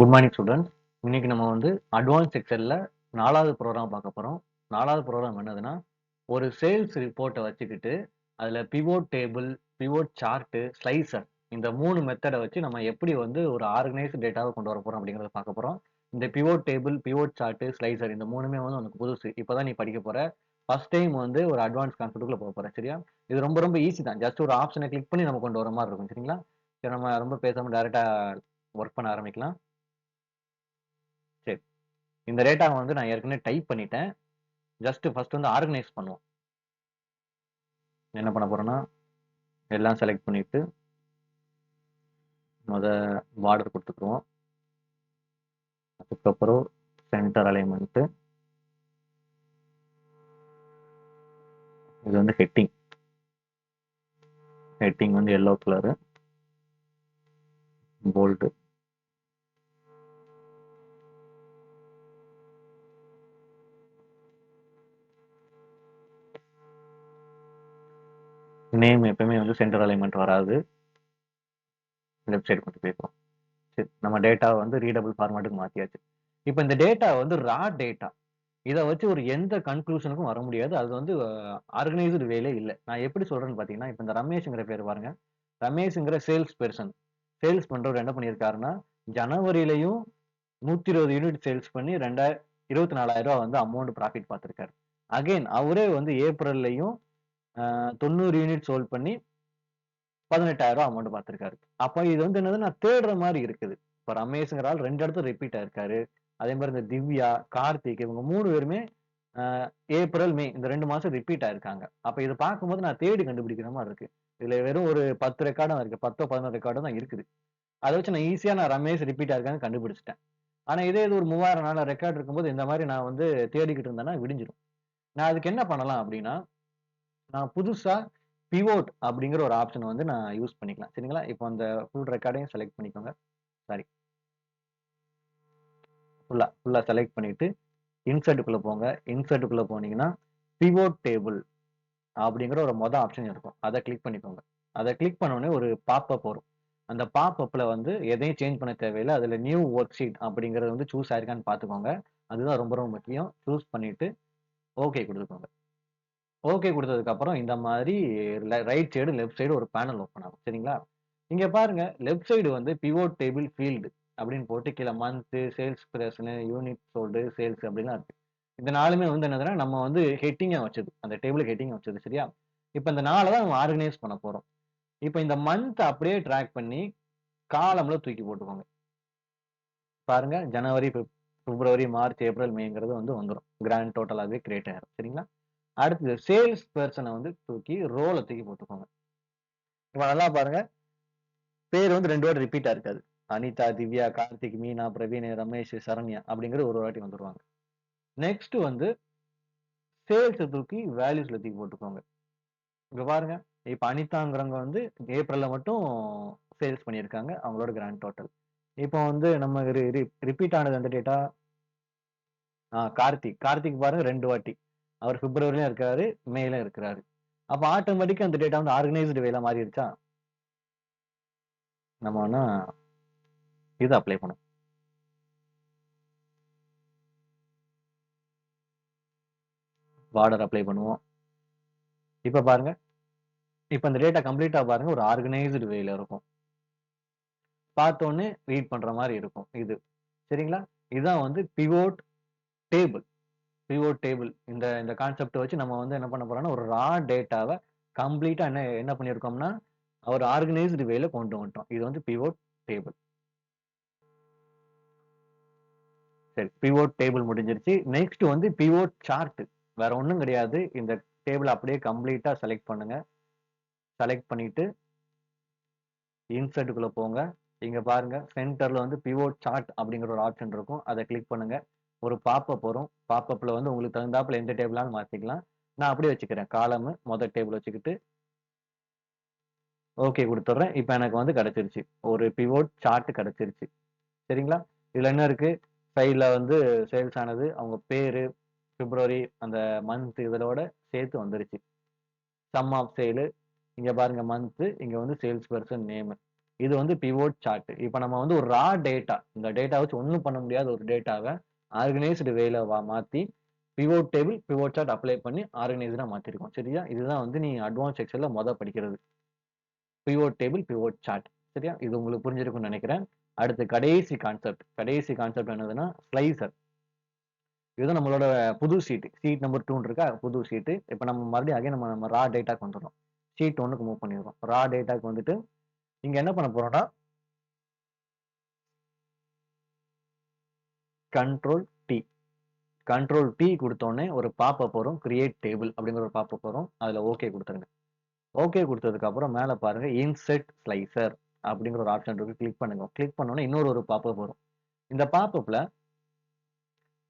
Good morning students. இன்னைக்கு நம்ம வந்து அட்வான்ஸ் எக்ஸல்ல 4வது ப்ரோக்ராம் பார்க்க போறோம். 4வது ப்ரோக்ராம் என்னதுன்னா, ஒரு சேல்ஸ் ரிப்போர்ட்ட வச்சுக்கிட்டு, அதுல pivot table, pivot chart, slicer இந்த 3 மெத்தட வச்சு நம்ம எப்படி வந்து ஒரு ஆர்கனைஸ்ட் டேட்டாவ கொண்டு வர போறோம் அப்படிங்கிறத பார்க்க போறோம். இந்த pivot table, pivot chart, slicer இந்த 3மே வந்து உனக்கு புதுசு. இப்பதான் நீ படிக்க போற. ஃபர்ஸ்ட் டைம் வந்து ஒரு அட்வான்ஸ் கான்செப்ட்குள்ள போற. சரியா? இது ரொம்ப ரொம்ப ஈஸி தான். ஜஸ்ட் ஒரு ஆப்ஷன கிளிக் பண்ணி நம்ம கொண்டு வர மாரி இருக்கும். சரிங்களா? சரி, நம்ம ரொம்ப பேசாம டைரக்ட்டா வொர்க் பண்ண ஆரம்பிக்கலாம். சரி. இந்த டேட்டாவ வந்து நான் ஏற்கனவே டைப் பண்ணிட்டேன். ஜஸ்ட் ஃபர்ஸ்ட் வந்து ஆர்கனைஸ் பண்ணுவோம். என்ன பண்ண போறோம்னா, எல்லாம் செலக்ட் பண்ணிட்டு, மொத பார்டர் குடுத்துக்குருவோம். அதுக்கப்புறம் சென்டர் அலைன்மென்ட். இது வந்து ஹெட்டிங். ஹெட்டிங் வந்து எல்லோ கலரு. போல்ட். நேம் எப்பவுமே வந்து சென்டர் அலைன்மென்ட் வராது. லெஃப்ட் சைடு கொண்டு போய்க்கிறோம். சரி. நம்ம டேட்டாவ வந்து ரீடபிள் ஃபார்மேட்டுக்கு மாத்தியாச்சு. இப்ப இந்த டேட்டா வந்து ரா டேட்டா. இத வச்சு ஒரு எந்த கன்க்ளூஷனுக்கும் வர முடியாது. அது வந்து ஆர்கனைஸ்டு வேலே இல்ல. நான் எப்படி சொல்றேன்னு பார்த்தீங்கன்னா, இப்ப இந்த ரமேஷ்ங்கிற பேர் பாருங்க. ரமேஷ்ங்கிற சேல்ஸ் பெர்சன். சேல்ஸ் பண்றவர் என்ன பண்ணியிருக்காருன்னா, ஜனவரியிலயும் 120 யூனிட் சேல்ஸ் பண்ணி ரூ. 24,000 வந்து அமௌண்ட் ப்ராஃபிட் பார்த்திருக்காரு. அகைன் அவரே வந்து ஏப்ரல்லயும் 90 யூனிட் சோல்ட் பண்ணி ரூ. 18,000 அமௌண்ட் பார்த்திருக்காரு. அப்ப இது வந்து என்னது நான் தேடுற மாரி இருக்குது. இப்ப ரமேஷ்ங்கிற ஆள் 2 இடத்துல ரிப்பீட் ஆயிருக்காரு. அதே மாரி இந்த திவ்யா, கார்த்திக் இவங்க 3 பேருமே அ ஏப்ரல், மே இந்த 2 மாசம் ரிப்பீட் ஆயிருக்காங்க. அப்ப இத பார்க்கும்போது நான் தேடி கண்டுபிடிக்கிற மாரி இருக்கு. இதுல வெறும் ஒரு 10 ரெக்கார்ட் தான் இருக்கு. 10ஓ 11 ரெக்கார்டும் தான் இருக்குது. அத வச்சு நான் ஈஸியா ரமேஷ் ரிப்பீட் ஆயிருக்கான்னு கண்டுபிடிச்சுட்டேன். ஆனா இதே இது ஒரு 3000 4 ரெக்கார்ட் இருக்கும்போது இந்த மாரி நான் வந்து தேடிக்கிட்டு இருந்தேன்னா விடிஞ்சிரும். நான் அதுக்கு என்ன பண்ணலாம் அப்டின்னா, நான் புதுசா பிவோட் அப்படிங்கிற ஒரு ஆப்ஷன் வந்து நான் யூஸ் பண்ணிக்கலாம். சரிங்களா? இப்போ அந்த ஃபுல் ரெக்கார்டையும் செலக்ட் பண்ணிக்கோங்க. சாரி. ஃபுல்லா செலக்ட் பண்ணிட்டு, இன்சர்ட்க்குள்ள போங்க. இன்சர்ட்க்குள்ள போனீங்கன்னா, பிவோட் டேபிள் அப்படிங்கிற ஒரு ஆப்ஷன் இருக்கும். அத கிளிக் பண்ணிக்கோங்க. அத கிளிக் பண்ண உடனே ஒரு பாப்அப் வரும். அந்த பாப்அப்ல வந்து எதையும் சேஞ்ச் பண்ண தேவையில்ல. அதுல நியூ வொர்க் ஷீட் அப்படிங்கிறது வந்து சூஸ் ஆயிருக்கான்னு பார்த்துக்கோங்க. அதுதான் ரொம்ப ரொம்ப முக்கியம். சூஸ் பண்ணிட்டு ஓகே குடுத்துக்கோங்க. ஓகே குடுத்ததுக்கு அப்புறம் இந்த மாதிரி ரைட் சைடு, லெஃப்ட் சைடு ஒரு பேனல் ஓப்பன் ஆகும். சரிங்களா? இங்க பாருங்க லெஃப்ட் சைடு வந்து பிவோட் டேபிள் ஃபீல்ட் அப்படின்னு போட்டு கீழ month, sales person, unit sold, sales அப்படிலாம் இருக்கு. இந்த 4மே வந்து என்னதுன்னா, நம்ம வந்து ஹெட்டிங்கா வச்சது. அந்த டேபிளுக்கு ஹெட்டிங்கா வச்சது. சரியா? இப்ப இந்த 4 தான் நம்ம ஆர்கனைஸ் பண்ண போறோம். இப்ப இந்த மந்த் அப்படியே டிராக் பண்ணி காலம்ல தூக்கி போட்டுக்கோங்க. பாருங்க ஜனவரி, பிப்ரவரி, மார்ச், ஏப்ரல், மேங்கிறது வந்து வந்துரும். கிராண்ட் டோட்டலாவே கிரியேட் ஆயிரும். சரிங்களா? அடுத்தது சேல்ஸ் பெர்சன வந்து தூக்கி ரோல தூக்கி போட்டுக்கோங்க. இப்ப நல்லா பாருங்க. பேர் வந்து 2 வாட்டி ரிப்பீட்டா இருக்காது. அனிதா, திவ்யா, கார்த்திக், மீனா, பிரவீன், ரமேஷ், சரண்யா அப்படிங்கிற ஒரு வாட்டி வந்துருவாங்க. நெக்ஸ்ட் வந்து சேல்ஸ தூக்கி வேல்யூஸ்ல தூக்கி போட்டுக்கோங்க. இங்க பாருங்க. இப்ப அனிதாங்கிறவங்க வந்து ஏப்ரல்ல மட்டும் சேல்ஸ் பண்ணியிருக்காங்க. அவங்களோட கிராண்ட் டோட்டல். இப்போ வந்து நம்ம ரிப்பீட் ஆனது அந்த டேட்டா கார்த்திக். கார்த்திக் பாருங்க 2 வாட்டி. அவர் பிப்ரவரிலயும் இருக்காரு, மேலயும் இருக்கிறாரு. அப்ப ஆட்டோமேட்டிக்கா அந்த டேட்டா வந்து ஆர்கனைஸ்டு வேல மாறிருச்சா? நம்ம வேணா இது அப்ளை பண்ணுவோம். பார்டர் அப்ளை பண்ணுவோம். இப்ப பாருங்க. இப்ப இந்த டேட்டா கம்ப்ளீட்டா பாருங்க ஒரு ஆர்கனைஸ்டு வேல இருக்கும். பார்த்தோனே ரீட் பண்ற மாரி இருக்கும் இது. சரிங்களா? இதுதான் வந்து பிவோட் டேபிள். பிவோட் டேபிள் இந்த இந்த கான்செப்ட்ட வச்சு நம்ம வந்து என்ன பண்ண போறோம்னா, ஒரு ரா டேட்டாவ கம்ப்ளீட்டா என்ன என்ன பண்ணியிருக்கோம்னா, ஒரு ஆர்கனைஸ்டு வேல கொண்டு வந்துட்டோம். இது வந்து பிவோட் டேபிள். சரி. பிவோட் டேபிள் முடிஞ்சிருச்சு. நெக்ஸ்ட் வந்து பிவோட் சார்ட். வேற ஒண்ணும் கிடையாது. இந்த டேபிள அப்படியே கம்ப்ளீட்டா செலக்ட் பண்ணுங்க. செலக்ட் பண்ணிட்டு இன்சர்ட்க்குள்ள போங்க. இங்க பாருங்க சென்டர்ல வந்து பிவோட் சார்ட் அப்படிங்கிற ஒரு ஆப்ஷன் இருக்கும். அத கிளிக் பண்ணுங்க. ஒரு பாப்அப் வரும். பாப்அப்ல வந்து உங்களுக்கு தகுந்தாப்புல எந்த டேபிளாலும் மாத்திக்கலாம். நான் அப்படியே வச்சுக்கிறேன். காலம் மொத டேபிள் வச்சுக்கிட்டு ஓகே குடுத்துடுறேன். இப்ப எனக்கு வந்து கிடைச்சிருச்சு. ஒரு பிவோட் சார்ட் கிடைச்சிருச்சு. சரிங்களா? இதுல என்ன இருக்கு? சைடுல வந்து சேல்ஸ் ஆனது, அவங்க பேரு, பிப்ரவரி அந்த மந்த் இதோட சேர்த்து வந்துருச்சு. சம் ஆஃப் சேல் இங்க பாருங்க மந்த், இங்க வந்து சேல்ஸ் பெர்சன் நேம். இது வந்து பிவோட் சார்ட். இப்ப நம்ம வந்து ஒரு ரா டேட்டா, இந்த டேட்டா வச்சு ஒண்ணும் பண்ண முடியாத ஒரு டேட்டாவ ஆர்கனைஸ்டு வேல மாத்தி pivot table, pivot chart apply பண்ணி ஆர்கனைஸ்டா மாத்திருக்கோம். சரியா? இதுதான் வந்து நீ அட்வான்ஸ் எக்ஸெல்ல படிக்கிறது. Pivot table, pivot chart. சரியா? இது உங்களுக்கு புரிஞ்சிருக்கும்னு நினைக்கிறேன். அடுத்து கடைசி கான்செப்ட் என்னதுன்னா, ஸ்லைசர். இதுதான் நம்மளோட புது ஷீட் நம்பர் 2 இருக்கா? புது ஷீட். இப்ப நம்ம மறுபடியும் அகைன் நம்ம ரா டேட்டாக்கு வந்துடுறோம். ஷீட் 1க்கு மூவ் பண்ணிடுறோம். ரா டேட்டாக்கு வந்துட்டு இங்க என்ன பண்ண போறோம்னா, கண்ட்ரோல் டி. கண்ட்ரோல் டி குடுத்தோனே ஒரு பாப்அப் வரும். கிரியேட் டேபிள் அப்படிங்கிற ஒரு பாப்அப் வரும். அதுல ஓகே குடுத்துருங்க. ஓகே குடுத்ததுக்கு அப்புறம் மேல பாருங்க இன்செர்ட் ஸ்லைசர் அப்படிங்கிற ஒரு ஆப்ஷன் இருக்கு. கிளிக் பண்ணுங்க. கிளிக் பண்ணோனே இன்னொரு ஒரு பாப்அப் வரும். இந்த பாப்அப்ல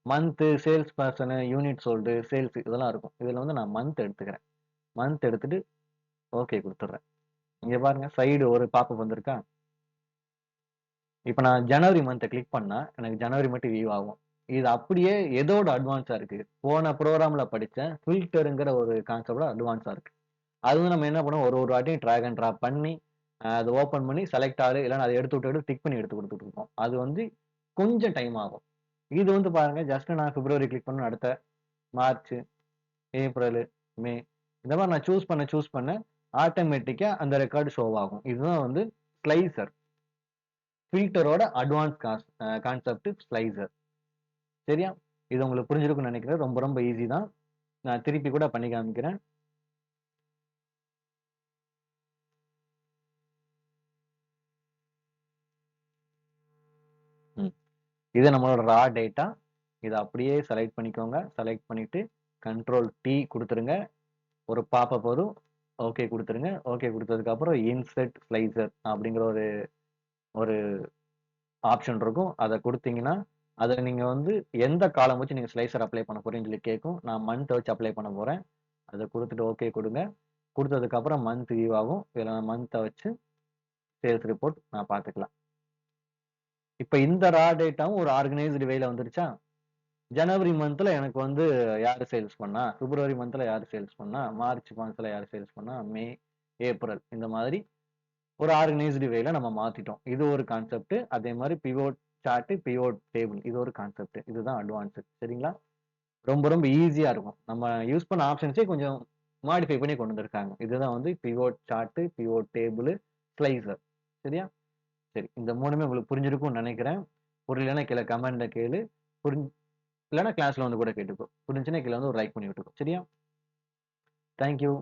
month, sales person, unit sold, sales இதெல்லாம் இருக்கும். இதுல வந்து நான் மந்த் எடுத்துக்கிறேன். மந்த் எடுத்துட்டு ஓகே குடுத்துடுறேன். இங்க பாருங்க சைடு ஒரு பாப்அப் வந்திருக்கா? இப்ப நான் ஜனவரி மந்த் கிளிக் பண்ணா எனக்கு ஜனவரி மட்டும் வியூ ஆகும். இது அப்படியே எதோட அட்வான்ஸா இருக்கு? போன புரோகிராம்ல படிச்ச ஃபில்டர்ங்கிற ஒரு கான்செப்ட்ல அட்வான்ஸா இருக்கு. அது வந்து நம்ம என்ன பண்ணுவோம், ஒரு ஒரு வாட்டியும் டிராக் அண்ட் டிராப் பண்ணி அத ஓப்பன் பண்ணி செலக்ட் ஆல் இல்லன்னா அத எடுத்து விட்டு டிக் பண்ணி எடுத்து குடுத்துட்டு இருப்போம். அது வந்து கொஞ்சம் டைம் ஆகும். இது வந்து பாருங்க ஜஸ்ட் நான் பிப்ரவரி கிளிக் பண்ண அடுத்த மார்ச், ஏப்ரல், மே இந்த மாரி நான் சூஸ் பண்ண ஆட்டோமேட்டிக்கா அந்த ரெக்கார்ட் ஷோ ஆகும். இதுதான் வந்து ஸ்லைசர். ஃபில்டரோட அட்வான்ஸ் கான்செப்ட் ஸ்லைசர். சரியா? இது உங்களுக்கு புரிஞ்சிருக்கும்னு நினைக்கிறேன். ரொம்ப ரொம்ப ஈஸி தான். நான் திருப்பி கூட பண்ணி காமிக்கிறேன். ம். இது நம்மளோட ரா டேட்டா. இத அப்படியே செலக்ட் பண்ணிக்கோங்க. செலக்ட் பண்ணிட்டு கண்ட்ரோல் டி குடுத்துருங்க. ஒரு பாப்அப் வரும். ஓகே குடுத்துருங்க. ஓகே குடுத்ததுக்கு அப்புறம் இன்செர்ட் ஸ்லைசர் அப்படிங்கிற ஒரு ஒரு ஆப்ஷன் இருக்கும். அத குடுத்தீங்கன்னா, அதுல நீங்க வந்து எந்த காலம் வச்சு நீங்க ஸ்லைசர் அப்ளை பண்ண போறீங்கன்னு சொல்லி கேட்கும். நான் மந்த் வச்சு அப்ளை பண்ண போறேன். அத குடுத்துட்டு ஓகே குடுங்க. குடுத்ததுக்கு அப்புறம் மந்த் வியூ ஆகும். இதுல நான் மந்த்த வச்சு சேல்ஸ் ரிப்போர்ட் நான் பார்த்துக்கலாம். இப்ப இந்த ரா டேட்டாவும் ஒரு ஆர்கனைஸ்டு வேல வந்துருச்சா? ஜனவரி மந்த்ல எனக்கு வந்து யாரு சேல்ஸ் பண்ணா? பிப்ரவரி மந்த்ல யாரு சேல்ஸ் பண்ணா? மார்ச் மந்த்ல யாரு சேல்ஸ் பண்ணா? மே, ஏப்ரல் இந்த மாதிரி ஒரு ஆர்கனைஸ்டு வேல நம்ம மாத்திட்டோம். இது ஒரு கான்செப்ட். அதே மாரி பிவோட் சார்ட், பிவோட் டேபிள் இது ஒரு கான்செப்ட். இதுதான் அட்வான்ஸ்ட். சரிங்களா? ரொம்ப ரொம்ப ஈஸியா இருக்கும். நம்ம யூஸ் பண்ண ஆப்ஷன்ஸே கொஞ்சம் மாடிஃபை பண்ணி கொண்டு வந்திருக்காங்க. இதுதான் வந்து pivot chart, pivot table, slicer. சரியா? சரி. இந்த 3மே உங்களுக்கு புரிஞ்சிருக்கும்னு நெனைக்கிறேன். புரியலன்னா கீழ கமெண்ட்ல கேளு. புரிஞ் இல்லன்னா கிளாஸ்ல வந்து கூட கேட்டுக்கோ. புரிஞ்சுச்சுன்னா கீழ வந்து ஒரு லைக் பண்ணி விட்டுக்கோ. சரியா? Thank you.